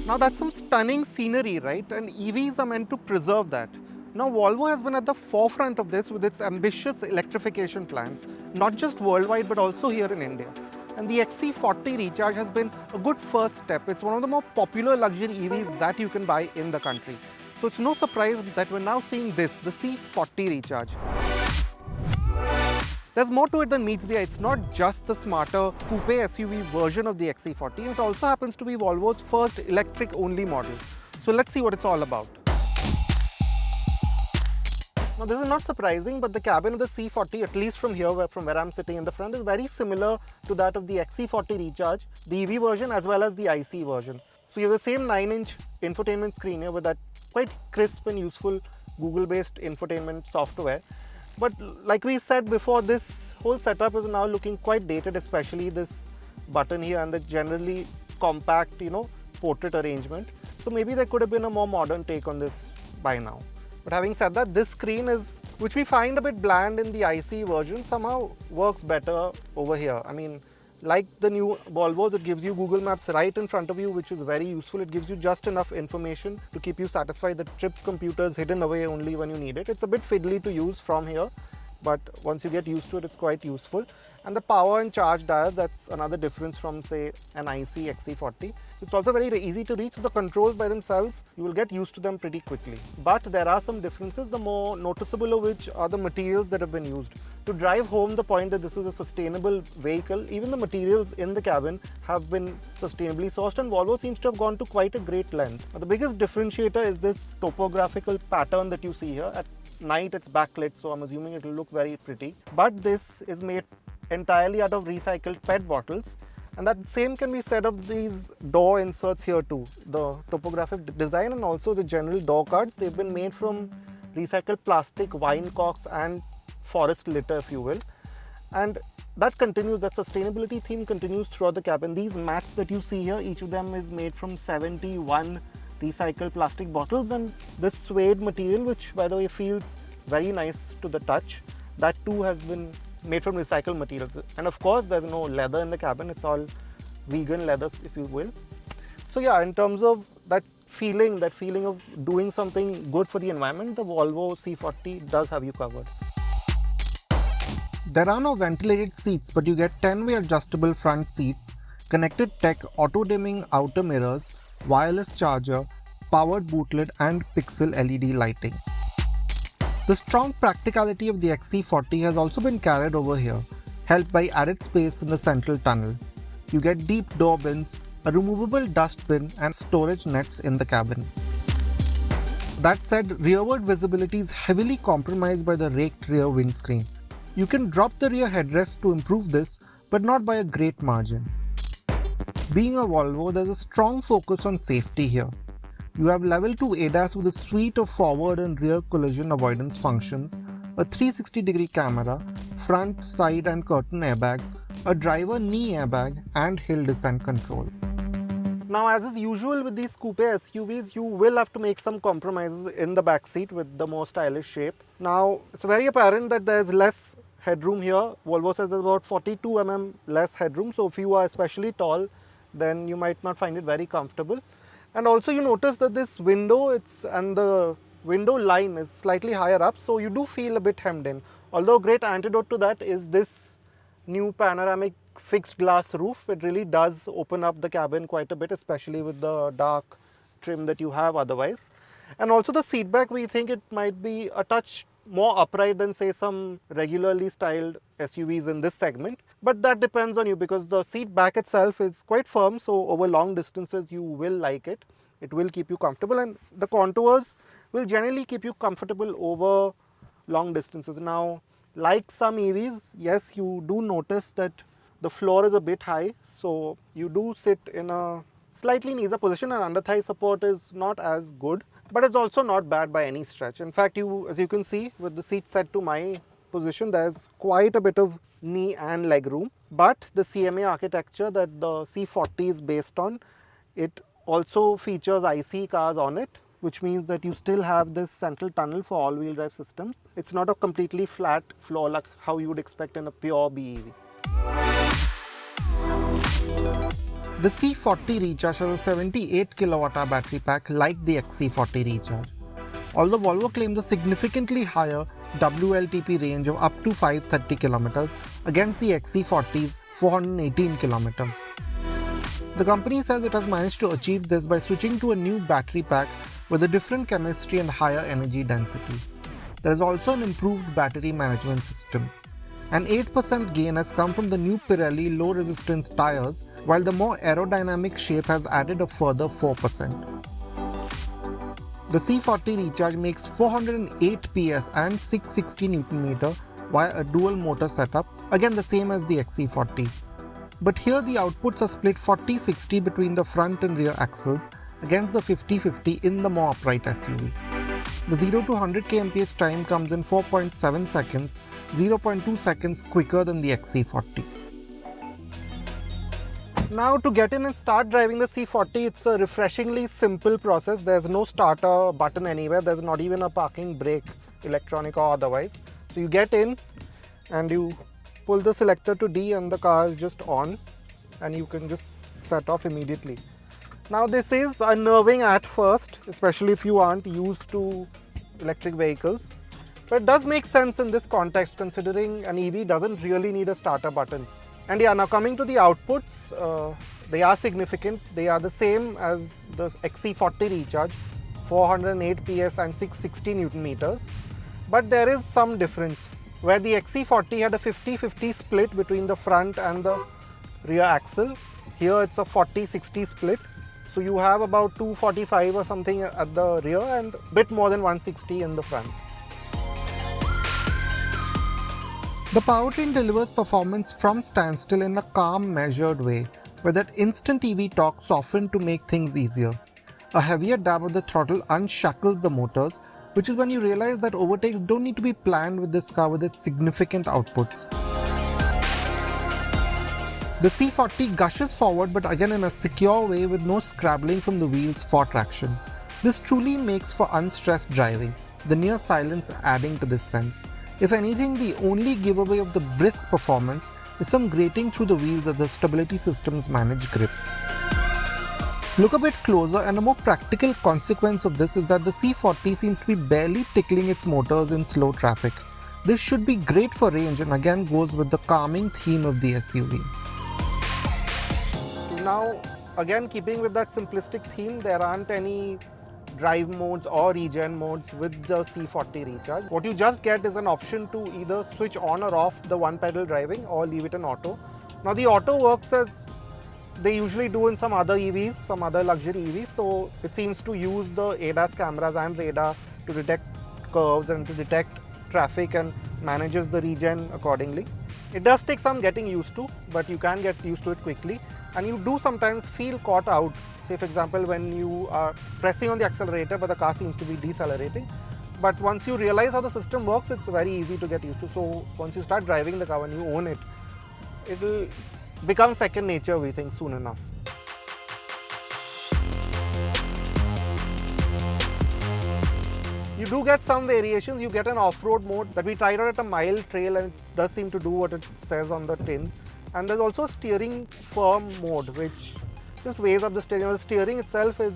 Now that's some stunning scenery, right? And EVs are meant to preserve that. Now Volvo has been at the forefront of this with its ambitious electrification plans, not just worldwide but also here in India. And the XC40 Recharge has been a good first step. It's one of the more popular luxury EVs that you can buy in the country. So it's no surprise that we're now seeing this, the C40 Recharge. There's more to it than meets the eye. It's not just the smarter coupe-SUV version of the XC40, it also happens to be Volvo's first electric-only model. So let's see what it's all about. Now this is not surprising, but the cabin of the C40, at least from here, from where I'm sitting in the front, is very similar to that of the XC40 Recharge, the EV version as well as the IC version. So you have the same 9-inch infotainment screen here with that quite crisp and useful Google-based infotainment software. But like we said before, this whole setup is now looking quite dated, especially this button here and the generally compact, portrait arrangement. So maybe there could have been a more modern take on this by now. But having said that, this screen which we find a bit bland in the IC version, somehow works better over here. I mean, like the new Volvos, it gives you Google Maps right in front of you, which is very useful. It gives you just enough information to keep you satisfied. The trip computer is hidden away only when you need it. It's a bit fiddly to use from here, but once you get used to it, it's quite useful. And the power and charge dial, that's another difference from, say, an IC XC40. It's also very easy to reach. So the controls by themselves, you will get used to them pretty quickly. But there are some differences, the more noticeable of which are the materials that have been used. To drive home the point that this is a sustainable vehicle, even the materials in the cabin have been sustainably sourced, and Volvo seems to have gone to quite a great length. Now, the biggest differentiator is this topographical pattern that you see here. At night it's backlit, so I'm assuming it will look very pretty. But this is made entirely out of recycled PET bottles, and that same can be said of these door inserts here too. The topographic design and also the general door cards, they've been made from recycled plastic, wine corks and forest litter, if you will. And that continues, that sustainability theme continues throughout the cabin. These mats that you see here, each of them is made from 71 recycled plastic bottles, and this suede material, which by the way feels very nice to the touch, that too has been made from recycled materials. And of course there's no leather in the cabin, it's all vegan leather, if you will. So yeah, in terms of that feeling of doing something good for the environment, the Volvo C40 does have you covered. There are no ventilated seats, but you get 10-way adjustable front seats, connected tech, auto-dimming outer mirrors, wireless charger, powered boot lid and pixel LED lighting. The strong practicality of the XC40 has also been carried over here, helped by added space in the central tunnel. You get deep door bins, a removable dustbin and storage nets in the cabin. That said, rearward visibility is heavily compromised by the raked rear windscreen. You can drop the rear headrest to improve this, but not by a great margin. Being a Volvo, there's a strong focus on safety here. You have level 2 ADAS with a suite of forward and rear collision avoidance functions, a 360-degree camera, front, side and curtain airbags, a driver knee airbag and hill descent control. Now, as is usual with these coupe SUVs, you will have to make some compromises in the back seat with the more stylish shape. Now, it's very apparent that there's less headroom here. Volvo says there's about 42 mm less headroom, so if you are especially tall, then you might not find it very comfortable. And also you notice that this window, the window line is slightly higher up, so you do feel a bit hemmed in. Although a great antidote to that is this new panoramic fixed glass roof. It really does open up the cabin quite a bit, especially with the dark trim that you have otherwise. And also the seat back, we think it might be a touch more upright than say some regularly styled SUVs in this segment. But that depends on you, because the seat back itself is quite firm, so over long distances you will like it. It will keep you comfortable, and the contours will generally keep you comfortable over long distances. Now, like some EVs, yes, you do notice that the floor is a bit high, so you do sit in a slightly knees-up position, and under thigh support is not as good, but it's also not bad by any stretch. In fact, as you can see, with the seat set to my position, there's quite a bit of knee and leg room. But the CMA architecture that the C40 is based on, it also features IC cars on it, which means that you still have this central tunnel for all-wheel drive systems. It's not a completely flat floor like how you would expect in a pure BEV. The C40 Recharge has a 78 kWh battery pack like the XC40 Recharge. Although Volvo claims a significantly higher WLTP range of up to 530 km against the XC40's 418 km. The company says it has managed to achieve this by switching to a new battery pack with a different chemistry and higher energy density. There is also an improved battery management system. An 8% gain has come from the new Pirelli low resistance tyres, while the more aerodynamic shape has added a further 4%. The C40 Recharge makes 408 PS and 660 Nm via a dual motor setup, again the same as the XC40. But here the outputs are split 40-60 between the front and rear axles against the 50-50 in the more upright SUV. The 0 to 100 kmph time comes in 4.7 seconds, 0.2 seconds quicker than the XC40. Now to get in and start driving the C40, it's a refreshingly simple process. There's no starter button anywhere, there's not even a parking brake, electronic or otherwise. So you get in and you pull the selector to D and the car is just on and you can just set off immediately. Now this is unnerving at first, especially if you aren't used to electric vehicles. But it does make sense in this context considering an EV doesn't really need a starter button. And yeah, now coming to the outputs, they are significant. They are the same as the XC40 Recharge, 408 PS and 660 Nm. But there is some difference. Where the XC40 had a 50-50 split between the front and the rear axle, here it's a 40-60 split. So you have about 245 or something at the rear and a bit more than 160 in the front. The powertrain delivers performance from standstill in a calm, measured way, where that instant EV torque softened to make things easier. A heavier dab of the throttle unshackles the motors, which is when you realize that overtakes don't need to be planned with this car with its significant outputs. The C40 gushes forward, but again in a secure way with no scrabbling from the wheels for traction. This truly makes for unstressed driving, the near silence adding to this sense. If anything, the only giveaway of the brisk performance is some grating through the wheels as the stability systems manage grip. Look a bit closer, and a more practical consequence of this is that the C40 seems to be barely tickling its motors in slow traffic. This should be great for range and again goes with the calming theme of the SUV. Now, again keeping with that simplistic theme, there aren't any drive modes or regen modes with the C40 Recharge. What you just get is an option to either switch on or off the one pedal driving or leave it in auto. Now the auto works as they usually do in some other EVs, some other luxury EVs, so it seems to use the ADAS cameras and radar to detect curves and to detect traffic and manages the regen accordingly. It does take some getting used to, but you can get used to it quickly, and you do sometimes feel caught out. Say for example when you are pressing on the accelerator but the car seems to be decelerating. But once you realize how the system works, it's very easy to get used to. So once you start driving the car, when you own it, it will become second nature, we think, soon enough. You do get some variations. You get an off-road mode that we tried out at a mile trail and it does seem to do what it says on the tin. And there's also a steering firm mode which just weighs up the steering. The steering itself is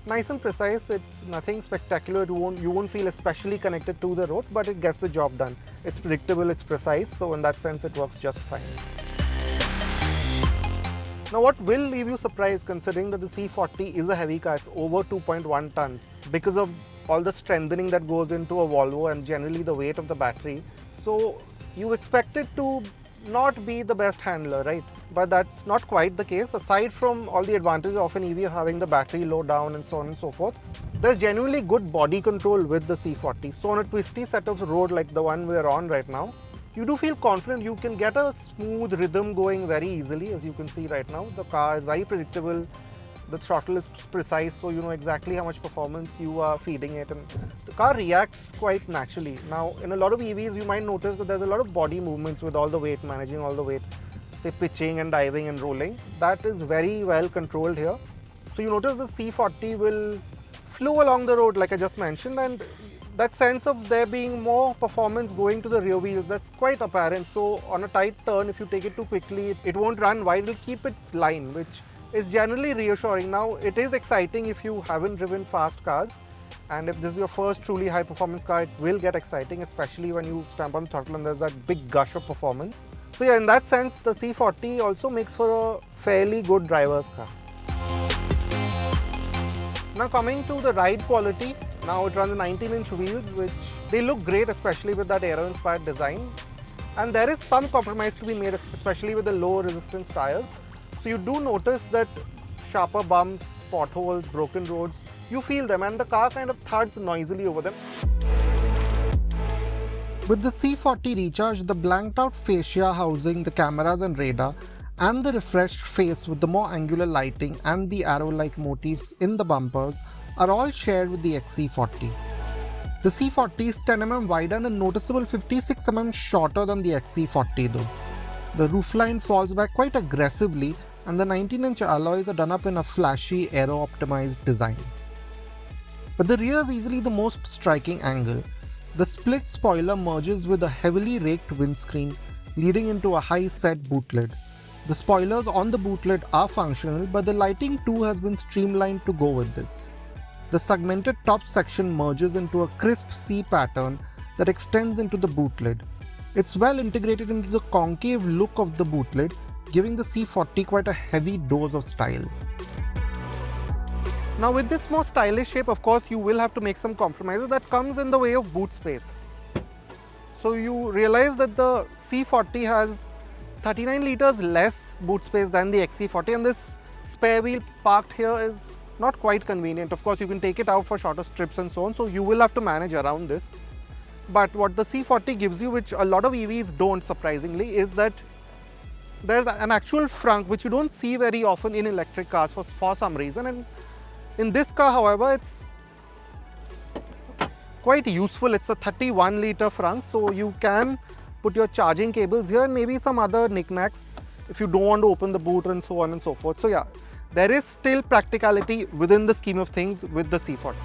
nice and precise. It's nothing spectacular. You won't feel especially connected to the road, but it gets the job done. It's predictable, it's precise, so in that sense it works just fine. Now what will leave you surprised, considering that the C40 is a heavy car, it's over 2.1 tons, because of all the strengthening that goes into a Volvo and generally the weight of the battery. So you expect it to not be the best handler, right? But that's not quite the case. Aside from all the advantages of an EV having the battery low down and so on and so forth, there's genuinely good body control with the C40. So on a twisty set of road like the one we're on right now, you do feel confident. You can get a smooth rhythm going very easily, as you can see right now. The car is very predictable. The throttle is precise, so you know exactly how much performance you are feeding it, and the car reacts quite naturally. Now, in a lot of EVs, you might notice that there's a lot of body movements with all the weight, managing all the weight, say pitching and diving and rolling. That is very well controlled here. So you notice the C40 will flow along the road like I just mentioned, and that sense of there being more performance going to the rear wheels, that's quite apparent. So on a tight turn, if you take it too quickly, it won't run wide, it'll keep its line, which is generally reassuring. Now, it is exciting if you haven't driven fast cars, and if this is your first truly high performance car, it will get exciting, especially when you stamp on the throttle and there's that big gush of performance. So yeah, in that sense, the C40 also makes for a fairly good driver's car. Now coming to the ride quality, now it runs 19-inch wheels, which they look great, especially with that Aero inspired design. And there is some compromise to be made, especially with the low resistance tires. So you do notice that sharper bumps, potholes, broken roads, you feel them, and the car kind of thuds noisily over them. With the C40 Recharge, the blanked out fascia housing the cameras and radar, and the refreshed face with the more angular lighting and the arrow-like motifs in the bumpers are all shared with the XC40. The C40 is 10mm wider and a noticeable 56mm shorter than the XC40 though. The roofline falls back quite aggressively, and the 19-inch alloys are done up in a flashy Aero-optimized design. But the rear is easily the most striking angle. The split spoiler merges with a heavily raked windscreen, leading into a high-set boot lid. The spoilers on the boot lid are functional, but the lighting too has been streamlined to go with this. The segmented top section merges into a crisp C pattern that extends into the boot lid. It's well integrated into the concave look of the boot lid, giving the C40 quite a heavy dose of style. Now with this more stylish shape, of course, you will have to make some compromises that comes in the way of boot space. So you realize that the C40 has 39 liters less boot space than the XC40, and this spare wheel parked here is not quite convenient. Of course, you can take it out for shorter strips and so on, so you will have to manage around this. But what the C40 gives you, which a lot of EVs don't surprisingly, is that there's an actual frunk which you don't see very often in electric cars for some reason. And in this car, however, it's quite useful. It's a 31 liter frunk, so you can put your charging cables here and maybe some other knickknacks if you don't want to open the boot and so on and so forth. So yeah, there is still practicality within the scheme of things with the C40.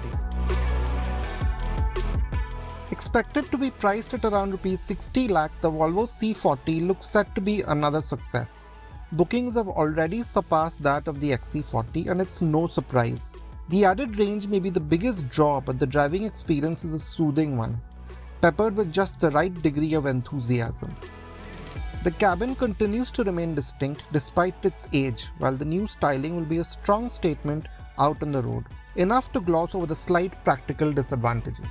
Expected to be priced at around Rs 60 lakh, the Volvo C40 looks set to be another success. Bookings have already surpassed that of the XC40, and it's no surprise. The added range may be the biggest draw, but the driving experience is a soothing one, peppered with just the right degree of enthusiasm. The cabin continues to remain distinct despite its age, while the new styling will be a strong statement out on the road, enough to gloss over the slight practical disadvantages.